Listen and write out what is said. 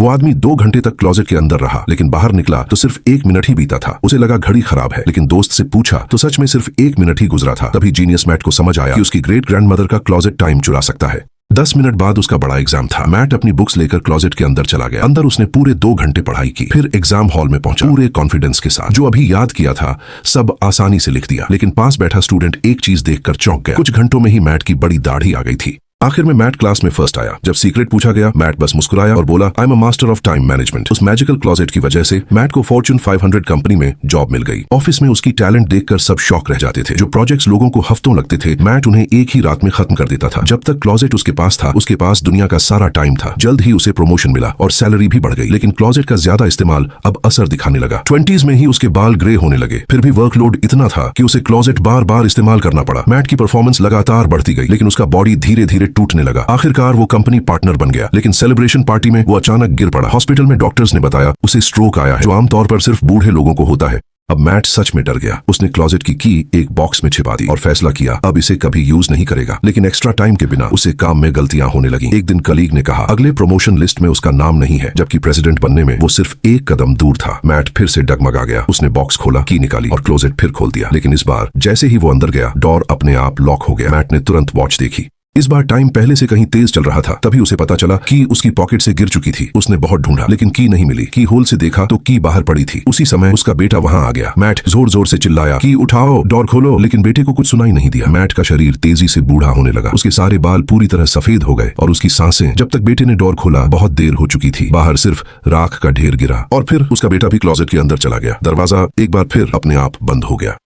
वो आदमी 2 घंटे तक क्लोजेट के अंदर रहा, लेकिन बाहर निकला तो सिर्फ 1 मिनट ही बीता था। उसे लगा घड़ी खराब है, लेकिन दोस्त से पूछा तो सच में सिर्फ 1 मिनट ही गुजरा था। तभी जीनियस मैट को समझ आया कि उसकी ग्रेट ग्रैंडमदर का क्लोजेट टाइम चुरा सकता है। 10 मिनट बाद उसका बड़ा एग्जाम था। मैट अपनी बुक्स लेकर क्लोजेट के अंदर चला गया। अंदर उसने पूरे 2 घंटे पढ़ाई की, फिर एग्जाम हॉल में पहुंचा पूरे कॉन्फिडेंस के साथ। जो अभी याद किया था सब आसानी से लिख दिया, लेकिन पास बैठा स्टूडेंट एक चीज देखकर चौंक गया। कुछ घंटों में ही मैट की बड़ी दाढ़ी आ गई थी। आखिर में मैट क्लास में फर्स्ट आया। जब सीक्रेट पूछा गया, मैट बस मुस्कुराया और बोला, I am a master of time management. उस मैजिकल क्लोजेट की वजह से मैट को फॉर्च्यून 500 कंपनी में जॉब मिल गई। ऑफिस में उसकी टैलेंट देखकर सब शॉक रह जाते थे। जो प्रोजेक्ट्स लोगों को हफ्तों लगते थे, मैट उन्हें एक ही रात में खत्म कर देता था। जब तक क्लोजेट उसके पास था, उसके पास दुनिया का सारा टाइम था। जल्द ही उसे प्रमोशन मिला और सैलरी भी बढ़ गई। लेकिन क्लोजेट का ज्यादा इस्तेमाल अब असर दिखाने लगा। 20s में ही उसके बाल ग्रे होने लगे। फिर भी वर्कलोड इतना था कि उसे क्लोजेट बार बार इस्तेमाल करना पड़ा। मैट की परफॉर्मेंस लगातार बढ़ती गई, लेकिन उसका बॉडी धीरे धीरे टूटने लगा। आखिरकार वो कंपनी पार्टनर बन गया, लेकिन सेलिब्रेशन पार्टी में वो अचानक गिर पड़ा। हॉस्पिटल में डॉक्टर्स ने बताया उसे स्ट्रोक आया है, जो आमतौर पर सिर्फ बूढ़े लोगों को होता है। अब मैट सच में डर गया। उसने क्लोजेट की एक बॉक्स में छिपा दी और फैसला किया अब इसे कभी यूज नहीं करेगा। लेकिन एक्स्ट्रा टाइम के बिना उसे काम में गलतियां होने लगी। एक दिन कलीग ने कहा अगले प्रमोशन लिस्ट में उसका नाम नहीं है, जबकि प्रेसिडेंट बनने में वो सिर्फ 1 कदम दूर था। मैट फिर से डगमगा गया। उसने बॉक्स खोला, की निकाली और क्लोजेट फिर खोल दिया। लेकिन इस बार जैसे ही वो अंदर गया, डोर अपने आप लॉक हो गया। मैट ने तुरंत वॉच देखी। इस बार टाइम पहले से कहीं तेज चल रहा था। तभी उसे पता चला कि उसकी पॉकेट से गिर चुकी थी। उसने बहुत ढूंढा, लेकिन की नहीं मिली। की होल से देखा तो की बाहर पड़ी थी। उसी समय उसका बेटा वहां आ गया। मैट जोर जोर से चिल्लाया, की उठाओ, डोर खोलो, लेकिन बेटे को कुछ सुनाई नहीं दिया। मैट का शरीर तेजी से बूढ़ा होने लगा। उसके सारे बाल पूरी तरह सफेद हो गए और उसकी सांसें। जब तक बेटे ने डोर खोला बहुत देर हो चुकी थी। बाहर सिर्फ राख का ढेर गिरा और फिर उसका बेटा भी क्लोजेट के अंदर चला गया। दरवाजा एक बार फिर अपने आप बंद हो गया।